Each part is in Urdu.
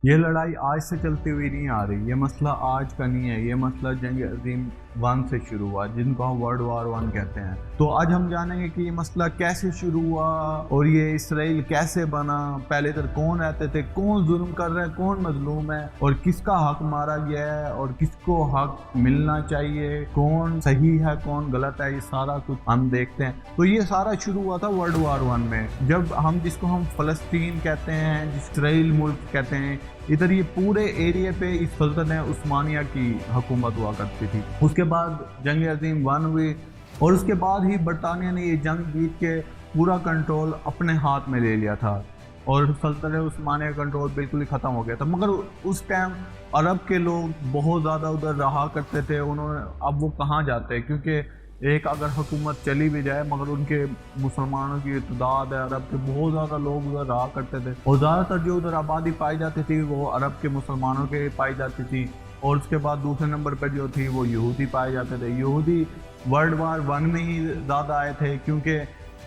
یہ لڑائی آج سے چلتی ہوئی نہیں آ رہی، یہ مسئلہ آج کا نہیں ہے، یہ مسئلہ جنگ عظیم 1 سے شروع ہوا، جن کو ہم ورلڈ وار 1 کہتے ہیں۔ تو آج ہم جانیں گے کہ یہ مسئلہ کیسے شروع ہوا اور یہ اسرائیل کیسے بنا، پہلے ادھر کون رہتے تھے، کون ظلم کر رہا ہے، کون مظلوم ہے، اور کس کا حق مارا گیا ہے اور کس کو حق ملنا چاہیے، کون صحیح ہے کون غلط ہے، یہ سارا کچھ ہم دیکھتے ہیں۔ تو یہ سارا شروع ہوا تھا ورلڈ وار 1 میں، جب جس کو ہم فلسطین کہتے ہیں، اسرائیل ملک کہتے ہیں، ادھر یہ پورے ایریے پہ اس سلطنت عثمانیہ کی حکومت ہوا کرتی تھی۔ اس کے بعد جنگ عظیم 1 ہوئی اور اس کے بعد ہی برطانیہ نے یہ جنگ جیت کے پورا کنٹرول اپنے ہاتھ میں لے لیا تھا اور سلطنت عثمانیہ کا کنٹرول بالکل ہی ختم ہو گیا تھا۔ مگر اس ٹائم عرب کے لوگ بہت زیادہ ادھر رہا کرتے تھے، اب وہ کہاں جاتے، کیونکہ ایک اگر حکومت چلی بھی جائے مگر ان کے مسلمانوں کی تعداد ہے، عرب کے بہت زیادہ لوگ ادھر رہا کرتے تھے اور زیادہ تر جو ادھر آبادی پائی جاتی تھی وہ عرب کے مسلمانوں کے پائی جاتی تھی، اور اس کے بعد دوسرے نمبر پہ جو تھی وہ یہودی پائے جاتے تھے۔ یہودی ورلڈ وار 1 میں ہی زیادہ آئے تھے، کیونکہ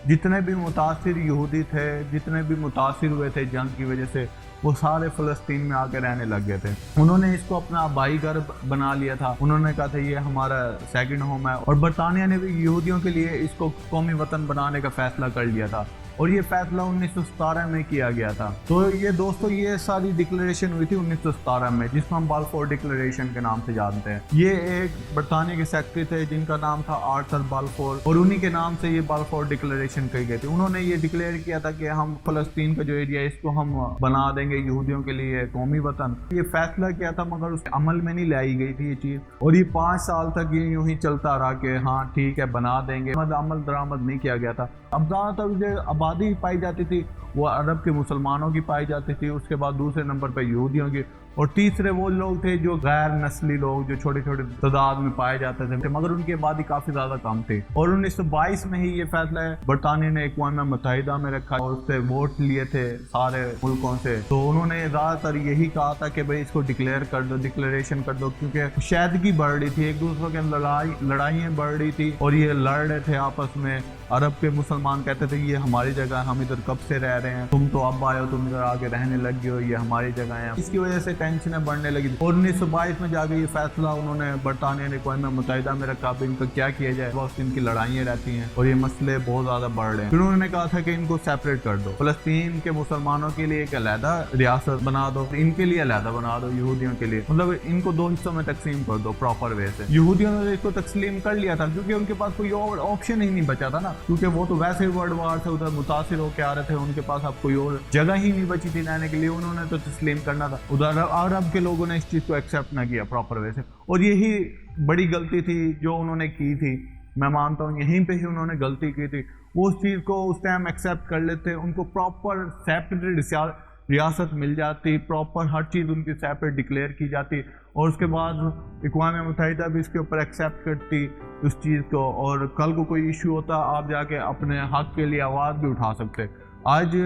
جتنے بھی متاثر یہودی تھے، جتنے بھی متاثر ہوئے تھے جنگ کی وجہ سے، وہ سارے فلسطین میں آ کے رہنے لگ گئے تھے۔ انہوں نے اس کو اپنا آبائی گھر بنا لیا تھا، انہوں نے کہا تھا یہ ہمارا سیکنڈ ہوم ہے، اور برطانیہ نے بھی یہودیوں کے لیے اس کو قومی وطن بنانے کا فیصلہ کر لیا تھا، اور یہ فیصلہ 1917 میں کیا گیا تھا۔ تو یہ دوستو یہ ساری ڈکلیریشن ہوئی تھی 1917 میں، جس کو ہم بالفور ڈکلیریشن کے نام سے جانتے ہیں۔ یہ ایک برطانیہ کے سیکرٹری تھے جن کا نام تھا آرتھر بالفور، اور انہی کے نام سے یہ بالفور ڈکلیریشن کہی گئی تھی۔ انہوں نے یہ ڈکلیئر کیا تھا کہ ہم فلسطین کا جو ایریا ہے اس کو ہم بنا دیں گے یہودیوں کے لیے قومی وطن۔ یہ فیصلہ کیا تھا مگر اس عمل میں نہیں لائی گئی تھی یہ چیز، اور یہ 5 سال تک یہ یوں ہی چلتا رہا کہ ہاں ٹھیک ہے بنا دیں گے، عمل درآمد نہیں کیا گیا تھا۔ اب زیادہ تر جو آبادی پائی جاتی تھی وہ عرب کے مسلمانوں کی پائی جاتی تھی، اس کے بعد دوسرے نمبر پہ یہودیوں کی، اور تیسرے وہ لوگ تھے جو غیر نسلی لوگ جو چھوٹے چھوٹے تعداد میں پائے جاتے تھے، مگر ان کی آبادی کافی زیادہ کم تھی۔ اور 1922 میں ہی یہ فیصلہ ہے برطانیہ نے اقوام متحدہ میں رکھا اور اس سے ووٹ لیے تھے سارے ملکوں سے، تو انہوں نے زیادہ تر یہی کہا تھا کہ بھئی اس کو ڈکلیئر کر دو، ڈکلیریشن کر دو، کیونکہ شیدگی بڑھ رہی تھی، ایک دوسرے کے لڑائیاں بڑھ رہی تھی اور یہ لڑ رہے تھے آپس میں۔ عرب کے مسلمان کہتے تھے یہ ہماری جگہ ہے، ہم ادھر کب سے رہ رہے ہیں، تم تو اب آئے ہو، تم ادھر آ کے رہنے لگ گئے ہو، یہ ہماری جگہ ہے۔ اس کی وجہ سے ٹینشنیں بڑھنے لگی، اور 1922 میں جا کے یہ فیصلہ انہوں نے برطانیہ نے اقوام متحدہ میں رکھا، اب ان کو کیا کیا جائے، بس ان کی لڑائیاں رہتی ہیں اور یہ مسئلے بہت زیادہ بڑھ رہے ہیں۔ پھر انہوں نے کہا تھا کہ ان کو سیپریٹ کر دو، فلسطین کے مسلمانوں کے لیے ایک علیحدہ ریاست بنا دو، ان کے لیے علیحدہ بنا دو، یہودیوں کے لیے، مطلب ان کو 2 حصوں میں تقسیم کر دو پراپر وے سے۔ یہودیوں نے اس کو تسلیم کر لیا تھا کیونکہ ان کے پاس کوئی اور آپشن ہی نہیں بچا تھا نا، کیونکہ وہ تو ویسے ورلڈ وار سے ادھر متاثر ہو کے آ رہے تھے، ان کے پاس اب کوئی اور جگہ ہی نہیں بچی تھی رہنے کے لیے، انہوں نے تو تسلیم کرنا تھا۔ ادھر عرب کے لوگوں نے اس چیز کو ایکسیپٹ نہ کیا پراپر وے سے، اور یہی بڑی غلطی تھی جو انہوں نے کی تھی، میں مانتا ہوں یہیں پہ ہی انہوں نے غلطی کی تھی۔ وہ اس چیز کو اس ٹائم ایکسیپٹ کر لیتے، ان کو پراپر سیپریٹ ریاست مل جاتی، پراپر ہر چیز ان کی سیپریٹ ڈکلیئر کی جاتی، اور اس کے بعد اقوام متحدہ بھی اس کے اوپر ایکسیپٹ کرتی اس چیز کو، اور کل کو کوئی ایشو ہوتا آپ جا کے اپنے حق کے لیے آواز بھی اٹھا سکتے۔ آج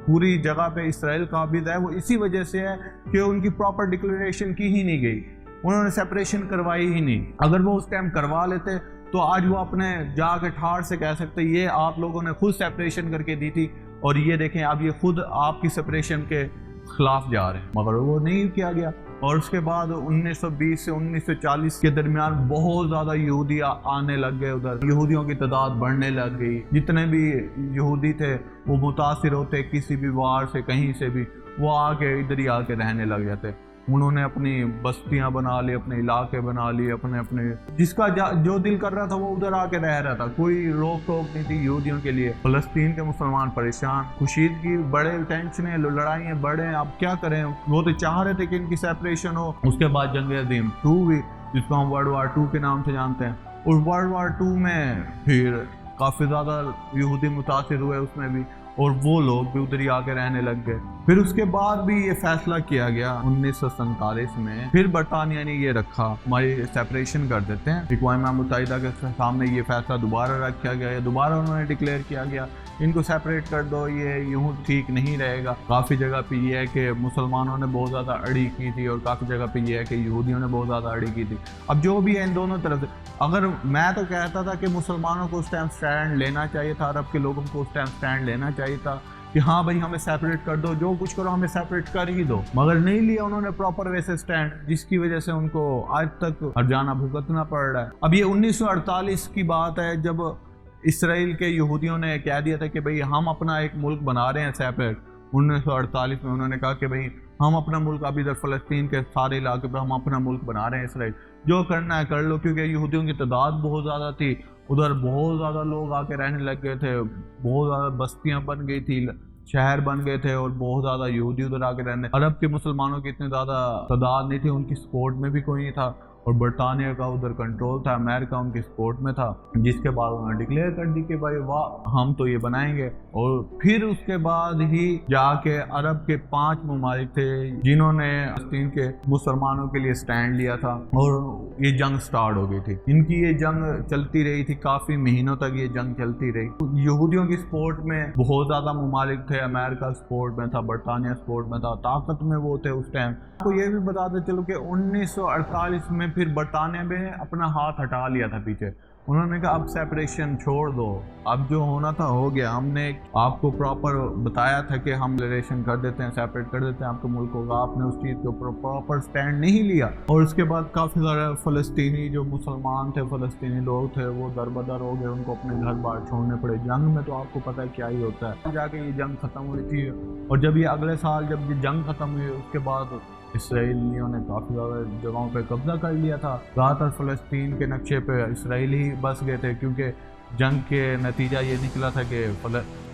پوری جگہ پہ اسرائیل قابض ہے، وہ اسی وجہ سے ہے کہ ان کی پراپر ڈکلیریشن کی ہی نہیں گئی، انہوں نے سیپریشن کروائی ہی نہیں۔ اگر وہ اس ٹائم کروا لیتے تو آج وہ اپنے جا کے ٹھاڑ سے کہہ سکتے یہ آپ لوگوں نے خود سیپریشن کر کے دی تھی، اور یہ دیکھیں اب یہ خود آپ کی سیپریشن کے خلاف جا رہے ہیں، مگر وہ نہیں کیا گیا۔ اور اس کے بعد 1920 سے 1940 کے درمیان بہت زیادہ یہودی آنے لگ گئے، ادھر یہودیوں کی تعداد بڑھنے لگ گئی، جتنے بھی یہودی تھے وہ متاثر ہوتے کسی بھی وار سے کہیں سے بھی، وہ آ کے ادھر ہی آ کے رہنے لگ جاتے۔ انہوں نے اپنی بستیاں بنا لی، اپنے علاقے بنا لیے، اپنے جس کا جو دل کر رہا تھا وہ ادھر آ کے رہ رہا تھا، کوئی روک ٹوک نہیں تھی یہودیوں کے لیے۔ فلسطین کے مسلمان پریشان، کشیدگی بڑے، ٹینشنیں، لڑائیاں بڑھیں، اب کیا کریں؟ وہ تو چاہ رہے تھے کہ ان کی سیپریشن ہو۔ اس کے بعد جنگ عظیم 2 ہوئی، جس کو ہم ورلڈ وار 2 کے نام سے جانتے ہیں، اور ورلڈ وار 2 میں پھر کافی زیادہ یہودی متاثر ہوئے اس میں بھی، اور وہ لوگ بھی ادھر ہی آ کے رہنے لگ گئے۔ پھر اس کے بعد بھی یہ فیصلہ کیا گیا 1947 میں، پھر برطانیہ نے یہ رکھا ہماری سیپریشن کر دیتے ہیں، اقوام متحدہ کے سامنے یہ فیصلہ دوبارہ رکھا گیا، یا دوبارہ انہوں نے ڈکلیئر کیا گیا ان کو سیپریٹ کر دو، یہ یوں ٹھیک نہیں رہے گا۔ کافی جگہ پہ یہ ہے کہ مسلمانوں نے بہت زیادہ اڑی کی تھی، اور کافی جگہ پہ یہ ہے کہ یہودیوں نے بہت زیادہ اڑی کی تھی۔ اب جو بھی ہے ان دونوں طرف سے، اگر میں تو کہتا تھا کہ مسلمانوں کو اس ٹائم سٹینڈ لینا چاہیے تھا، عرب کے لوگوں کو اس ٹائم سٹینڈ لینا چاہیے تھا کہ ہاں بھائی ہمیں سیپریٹ کر دو، جو کچھ کرو ہمیں سیپریٹ کر ہی دو، مگر نہیں لیا انہوں نے پراپر وے سے سٹینڈ، جس کی وجہ سے ان کو آج تک ہرجانہ بھگتنا پڑ رہا ہے۔ اب یہ 1948 کی بات ہے جب اسرائیل کے یہودیوں نے کہہ دیا تھا کہ بھئی ہم اپنا ایک ملک بنا رہے ہیں سیپریٹ۔ 1948 میں انہوں نے کہا کہ بھئی ہم اپنا ملک، اب ادھر فلسطین کے سارے علاقے پہ ہم اپنا ملک بنا رہے ہیں اسرائیل، جو کرنا ہے کر لو، کیونکہ یہودیوں کی تعداد بہت زیادہ تھی، ادھر بہت زیادہ لوگ آ کے رہنے لگ گئے تھے، بہت زیادہ بستیاں بن گئی تھی، شہر بن گئے تھے، اور بہت زیادہ یہودی ادھر آ کے رہنے۔ عرب کے مسلمانوں کی اتنی زیادہ تعداد نہیں تھی، ان کی سپورٹ میں بھی کوئی نہیں تھا، اور برطانیہ کا ادھر کنٹرول تھا، امریکہ ان کی سپورٹ میں تھا، جس کے بعد انہوں نے ڈکلیئر کر دی کہ بھائی واہ ہم تو یہ بنائیں گے۔ اور پھر اس کے بعد ہی جا کے عرب کے 5 ممالک تھے جنہوں نے فلسطین کے مسلمانوں کے لیے سٹینڈ لیا تھا، اور یہ جنگ سٹارٹ ہو گئی تھی۔ ان کی یہ جنگ چلتی رہی تھی، کافی مہینوں تک یہ جنگ چلتی رہی۔ یہودیوں کی سپورٹ میں بہت زیادہ ممالک تھے، امریکہ سپورٹ میں تھا، برطانیہ سپورٹ میں تھا، طاقت میں وہ تھے اس ٹائم۔ کو یہ بھی بتاتے چلو کہ 1948 میں پھر برطانیہ میں اپنا ہاتھ ہٹا لیا تھا پیچھے، انہوں نے کہا اب سیپریشن چھوڑ دو، اب جو ہونا تھا ہو گیا، ہم نے آپ کو پراپر بتایا تھا کہ ہم ریلیشن کر دیتے ہیں، سیپریٹ کر دیتے ہیں آپ کا ملک ہوگا، آپ نے اس چیز کے اوپر پراپر سٹینڈ نہیں لیا۔ اور اس کے بعد کافی سارے فلسطینی جو مسلمان تھے، فلسطینی لوگ تھے، وہ دربدر ہو گئے، ان کو اپنے گھر بار چھوڑنے پڑے۔ جنگ میں تو آپ کو پتہ ہے کیا ہی ہوتا ہے، جا کے یہ جنگ ختم ہوئی تھی، اور جب یہ اگلے سال جب یہ جنگ ختم ہوئی اس کے بعد اسرائیلیوں نے کافی زیادہ جگہوں پہ قبضہ کر لیا تھا۔ زیادہ تر فلسطین کے نقشے پہ اسرائیلی بس گئے تھے، کیونکہ جنگ کے نتیجہ یہ نکلا تھا کہ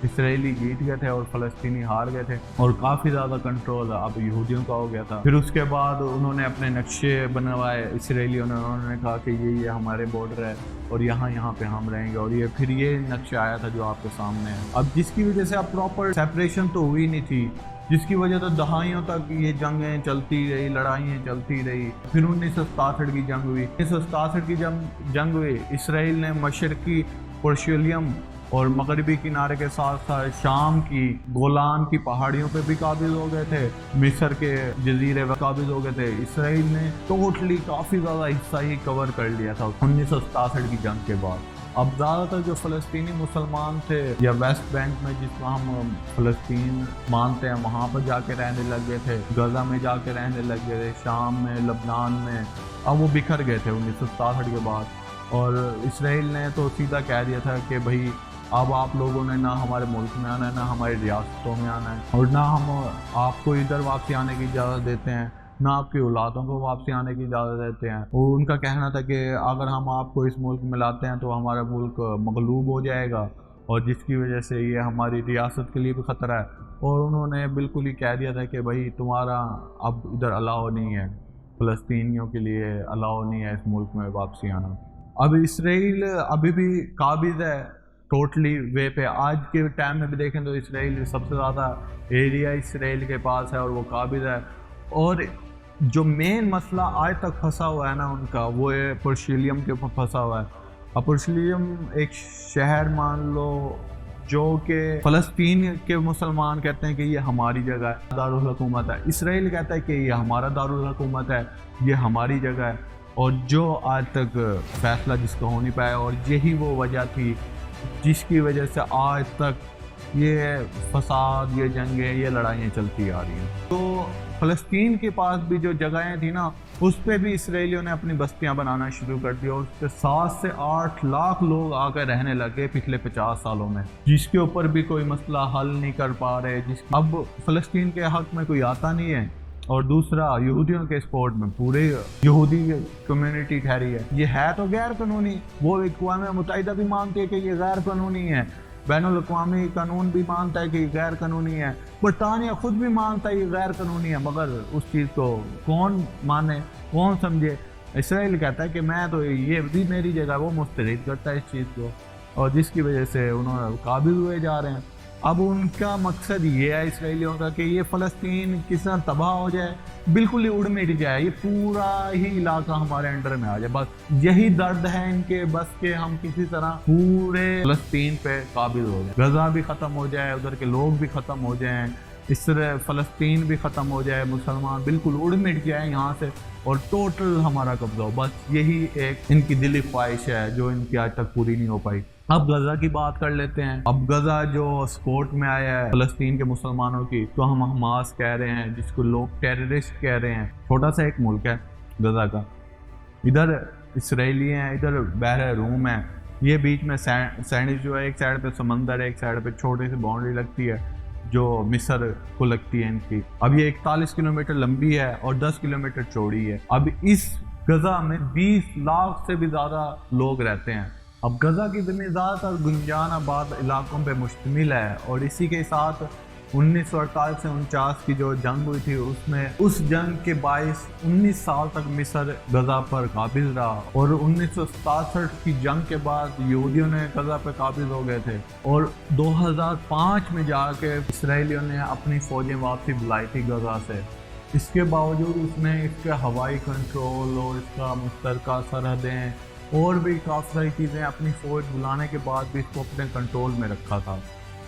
اسرائیلی جیت گئے تھے اور فلسطینی ہار گئے تھے، اور کافی زیادہ کنٹرول اب یہودیوں کا ہو گیا تھا۔ پھر اس کے بعد انہوں نے اپنے نقشے بنوائے اسرائیلیوں نے، انہوں نے کہا کہ یہ ہمارے بارڈر ہے اور یہاں پہ ہم رہیں گے، اور یہ پھر یہ نقشہ آیا تھا جو آپ کے سامنے ہے اب، جس کی وجہ سے اب پراپر سیپریشن تو ہوئی نہیں تھی، جس کی وجہ سے دہائیوں تک یہ جنگیں چلتی رہی، لڑائیاں چلتی رہی۔ پھر 1967 کی جنگ ہوئی، 1967 کی جنگ ہوئی، اسرائیل نے مشرقی یروشلم اور مغربی کنارے کے ساتھ ساتھ شام کی گولان کی پہاڑیوں پہ بھی قابض ہو گئے تھے، مصر کے جزیرے پہ قابض ہو گئے تھے۔ اسرائیل نے ٹوٹلی کافی زیادہ حصہ ہی کور کر لیا تھا 1967 کی جنگ کے بعد۔ اب زیادہ تر جو فلسطینی مسلمان تھے یا ویسٹ بینک میں جس کو ہم فلسطین مانتے ہیں وہاں پر جا کے رہنے لگ گئے تھے، غزہ میں جا کے رہنے لگ گئے تھے، شام میں، لبنان میں، اب وہ بکھر گئے تھے 1967 کے بعد۔ اور اسرائیل نے تو سیدھا کہہ دیا تھا کہ بھائی اب آپ لوگوں نے نہ ہمارے ملک میں آنا ہے، نہ ہماری ریاستوں میں آنا ہے، اور نہ ہم آپ کو ادھر واپسی آنے کی اجازت دیتے ہیں، نہ آپ کی اولادوں کو واپسی آنے کی اجازت دیتے ہیں۔ اور ان کا کہنا تھا کہ اگر ہم آپ کو اس ملک میں لاتے ہیں تو ہمارا ملک مغلوب ہو جائے گا، اور جس کی وجہ سے یہ ہماری ریاست کے لیے بھی خطرہ ہے۔ اور انہوں نے بالکل ہی کہہ دیا تھا کہ بھائی تمہارا اب ادھر الاؤ نہیں ہے، فلسطینیوں کے لیے الاؤ نہیں ہے اس ملک میں واپسی آنا۔ اب اسرائیل ابھی بھی قابض ہے ٹوٹلی وے پہ، آج کے ٹائم میں بھی دیکھیں تو اسرائیل سب سے زیادہ ایریا اسرائیل کے پاس ہے اور وہ قابض ہے۔ اور جو مین مسئلہ آج تک پھنسا ہوا ہے نا ان کا، وہ یروشلم کے پھنسا ہوا ہے۔ اب یروشلم ایک شہر مان لو جو کہ فلسطین کے مسلمان کہتے ہیں کہ یہ ہماری جگہ ہے، دارالحکومت ہے، اسرائیل کہتا ہے کہ یہ ہمارا دارالحکومت ہے، یہ ہماری جگہ ہے، اور جو آج تک فیصلہ جس کا ہو نہیں پایا، اور یہی وہ وجہ تھی جس کی وجہ سے آج تک یہ فساد، یہ جنگیں، یہ لڑائیاں چلتی آ رہی ہیں۔ تو فلسطین کے پاس بھی جو جگہیں تھیں نا، اس پہ بھی اسرائیلیوں نے اپنی بستیاں بنانا شروع کر دی، اور اس پہ 7 سے 8 لاکھ لوگ آ کر رہنے لگے پچھلے 50 سالوں میں، جس کے اوپر بھی کوئی مسئلہ حل نہیں کر پا رہے۔ اب فلسطین کے حق میں کوئی آتا نہیں ہے، اور دوسرا یہودیوں کے سپورٹ میں پورے یہودی کمیونٹی ٹھہری ہے۔ یہ ہے تو غیر قانونی، وہ اقوام متحدہ بھی مانتی ہے کہ یہ غیر قانونی ہے، بین الاقوامی قانون بھی مانتا ہے کہ یہ غیر قانونی ہے، برطانیہ خود بھی مانتا ہے یہ غیر قانونی ہے، مگر اس چیز کو کون مانے، کون سمجھے؟ اسرائیل کہتا ہے کہ میں تو یہ بھی میری جگہ، وہ مسترد کرتا ہے اس چیز کو، اور جس کی وجہ سے انہوں قابض ہوئے جا رہے ہیں۔ اب ان کا مقصد یہ ہے اسرائیلیوں کا کہ یہ فلسطین کس طرح تباہ ہو جائے، بالکل ہی اڑ مٹ جائے، یہ پورا ہی علاقہ ہمارے انڈر میں آ جائے، بس یہی درد ہے ان کے، بس کہ ہم کسی طرح پورے فلسطین پہ قابض ہو جائے، غزہ بھی ختم ہو جائے، ادھر کے لوگ بھی ختم ہو جائیں، اس طرح فلسطین بھی ختم ہو جائے، مسلمان بالکل اڑ مٹ جائے یہاں سے، اور ٹوٹل ہمارا قبضہ ہو، بس یہی ایک ان کی دلی خواہش ہے جو ان کی آج تک پوری نہیں ہو پائی۔ اب غزہ کی بات کر لیتے ہیں. اب غزہ جو سپورٹ میں آیا ہے فلسطین کے مسلمانوں کی، تو ہم حماس کہہ رہے ہیں، جس کو لوگ ٹیررسٹ کہہ رہے ہیں. چھوٹا سا ایک ملک ہے غزہ کا، ادھر اسرائیلی ہیں، ادھر بحر روم ہے، یہ بیچ میں سینڈوچ جو ہے، ایک سائڈ پہ سمندر ہے، ایک سائڈ پہ چھوٹی سی باؤنڈری لگتی ہے جو مصر کو لگتی ہے ان کی. اب یہ 41 کلومیٹر لمبی ہے اور 10 کلومیٹر چوڑی ہے. اب اس غزہ میں 20 لاکھ سے بھی زیادہ لوگ رہتے ہیں. اب غزہ کی زمین زیادہ تر گنجان آباد علاقوں پہ مشتمل ہے، اور اسی کے ساتھ 1948 سے 49 کی جو جنگ ہوئی تھی، اس جنگ کے باعث 19 سال تک مصر غزہ پر قابض رہا، اور 1967 کی جنگ کے بعد یہودیوں نے غزہ پہ قابض ہو گئے تھے، اور 2005 میں جا کے اسرائیلیوں نے اپنی فوجیں واپسی بلائی تھی غزہ سے. اس کے باوجود اس نے اس کے ہوائی کنٹرول اور اس کا مشترکہ سرحدیں اور بھی کافی ساری چیزیں اپنی فوج بلانے کے بعد بھی اس کو اپنے کنٹرول میں رکھا تھا.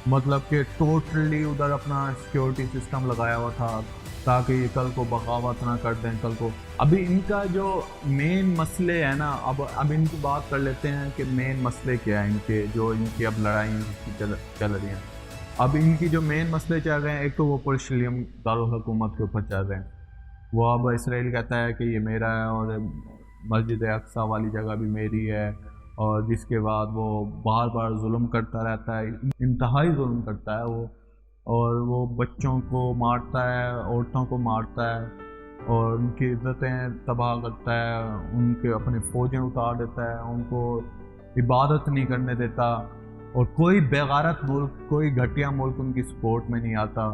مطلب کہ ٹوٹلی ادھر اپنا سیکیورٹی سسٹم لگایا ہوا تھا تاکہ یہ کل کو بغاوت نہ کر دیں کل کو. ابھی ان کا جو مین مسئلے ہیں نا، اب ان کی بات کر لیتے ہیں کہ مین مسئلے کیا ہیں ان کے، جو ان کی اب لڑائی چل رہی ہیں. اب ان کی جو مین مسئلے چل رہے ہیں، ایک تو وہ پرشلیم دارالحکومت کے اوپر چل رہے ہیں. وہ اب اسرائیل کہتا ہے کہ یہ میرا ہے، اور مسجد اقصیٰ والی جگہ بھی میری ہے، اور جس کے بعد وہ بار بار ظلم کرتا رہتا ہے، انتہائی ظلم کرتا ہے وہ، اور وہ بچوں کو مارتا ہے، عورتوں کو مارتا ہے، اور ان کی عزتیں تباہ کرتا ہے، ان کے اپنی فوجیں اتار دیتا ہے، ان کو عبادت نہیں کرنے دیتا، اور کوئی بےغیرت ملک، کوئی گھٹیا ملک ان کی سپورٹ میں نہیں آتا.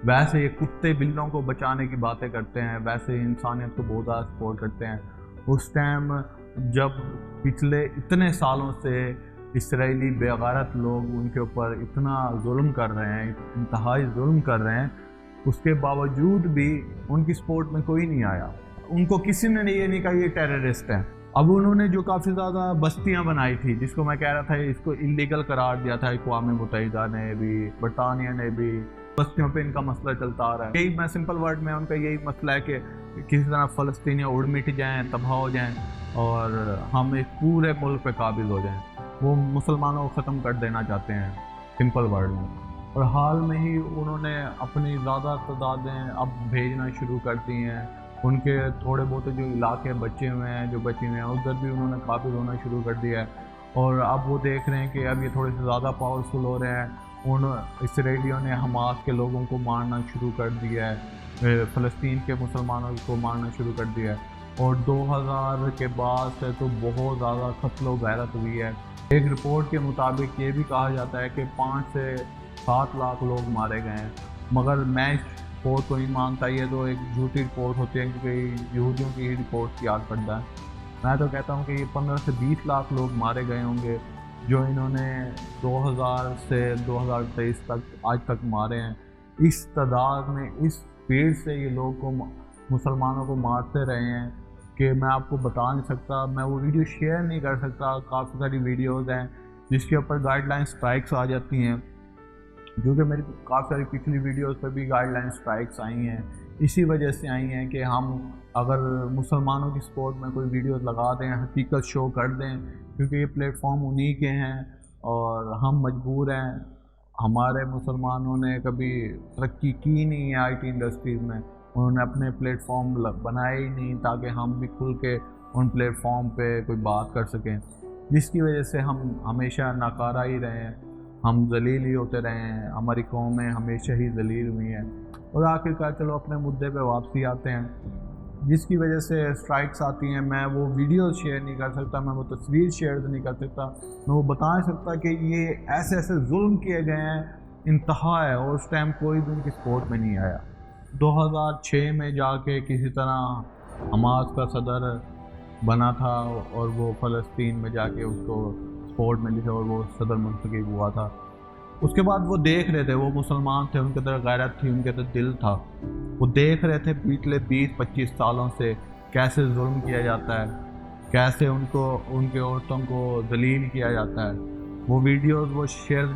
ویسے یہ کتے بلوں کو بچانے کی باتیں کرتے ہیں، ویسے انسانیت کو بہت زیادہ سپورٹ کرتے ہیں. اس ٹائم جب پچھلے اتنے سالوں سے اسرائیلی بےغیرت لوگ ان کے اوپر اتنا ظلم کر رہے ہیں، انتہائی ظلم کر رہے ہیں، اس کے باوجود بھی ان کی سپورٹ میں کوئی نہیں آیا. ان کو کسی نے یہ نہیں کہا یہ ٹیررسٹ ہیں. اب انہوں نے جو کافی زیادہ بستیاں بنائی تھی، جس کو میں کہہ رہا تھا اس کو انلیگل قرار دیا تھا اقوام متحدہ نے بھی، برطانیہ نے بھی، بستیوں پہ ان کا مسئلہ چلتا آ رہا ہے. یہی میں سمپل ورڈ میں ان کا یہی مسئلہ ہے کہ کسی طرح فلسطینی اڑ مٹ جائیں، تباہ ہو جائیں، اور ہم ایک پورے ملک پہ قابض ہو جائیں. وہ مسلمانوں کو ختم کر دینا چاہتے ہیں سمپل ورڈ میں. اور حال میں ہی انہوں نے اپنی زیادہ تعدادیں اب بھیجنا شروع کر دی ہیں. ان کے تھوڑے بہت جو علاقے بچے ہوئے ہیں، جو بچے ہوئے ہیں، ادھر بھی انہوں نے قابض ہونا شروع کر دیا ہے. اور اب وہ دیکھ رہے ہیں کہ اب یہ تھوڑے سے زیادہ پاورفل ہو رہے ہیں. ان اسرائیلیوں نے حماس کے لوگوں کو مارنا شروع کر دیا ہے، فلسطین کے مسلمانوں کو مارنا شروع کر دیا ہے. اور 2000 کے بعد سے تو بہت زیادہ قتل و غارت ہوئی ہے. ایک رپورٹ کے مطابق یہ بھی کہا جاتا ہے کہ 5 سے 7 لاکھ لوگ مارے گئے ہیں. مگر میں اس رپورٹ کو نہیں مانتا، یہ تو ایک جھوٹی رپورٹ ہوتی ہے، کیونکہ یہودیوں کی ہی رپورٹ یاد پڑتا ہے. میں تو کہتا ہوں کہ یہ 15 سے 20 لاکھ لوگ مارے گئے ہوں گے جو انہوں نے 2000 سے 2023 تک آج تک مارے ہیں. اس تعداد میں، اس اسپیڈ سے یہ لوگ کو مسلمانوں کو مارتے رہے ہیں کہ میں آپ کو بتا نہیں سکتا. میں وہ ویڈیو شیئر نہیں کر سکتا. کافی ساری ویڈیوز ہیں جس کے اوپر گائیڈ لائن اسٹرائکس آ جاتی ہیں، کیونکہ میری کافی ساری پچھلی ویڈیوز پہ بھی گائیڈ لائن اسٹرائکس آئی ہیں. اسی وجہ سے آئی ہیں کہ ہم اگر مسلمانوں کی سپورٹ میں کوئی ویڈیوز لگا دیں، حقیقت شو کر دیں، کیونکہ یہ پلیٹ فارم انہی کے ہیں اور ہم مجبور ہیں. ہمارے مسلمانوں نے کبھی ترقی کی نہیں ہے آئی ٹی انڈسٹریز میں، انہوں نے اپنے پلیٹ فارم بنائے ہی نہیں تاکہ ہم بھی کھل کے ان پلیٹ فارم پہ کوئی بات کر سکیں، جس کی وجہ سے ہم ہمیشہ ناکارہ ہی رہے ہیں، ہم ذلیل ہی ہوتے رہے ہیں. ہماری قومیں ہمیشہ ہی ذلیل ہوئی ہیں. اور آخرکار چلو اپنے مدعے پہ واپسی آتے ہیں، جس کی وجہ سے اسٹرائکس آتی ہیں. میں وہ ویڈیوز شیئر نہیں کر سکتا، میں وہ تصویر شیئر نہیں کر سکتا، میں وہ بتا نہیں سکتا کہ یہ ایسے ایسے ظلم کیے گئے ہیں، انتہا ہے. اور اس ٹائم کوئی بھی ان کی سپورٹ میں نہیں آیا. 2006 میں جا کے کسی طرح حماس کا صدر بنا تھا، اور وہ فلسطین میں جا کے اس کو سپورٹ ملی تھی اور وہ صدر منتخب ہوا تھا. اس کے بعد وہ دیکھ رہے تھے، وہ مسلمان تھے، ان کے اندر غیرت تھی، ان کے اندر دل تھا. وہ دیکھ رہے تھے پچھلے 20-25 سالوں سے کیسے ظلم کیا جاتا ہے، کیسے ان کے عورتوں کو ذلیل کیا جاتا ہے. وہ ویڈیوز، وہ شیئر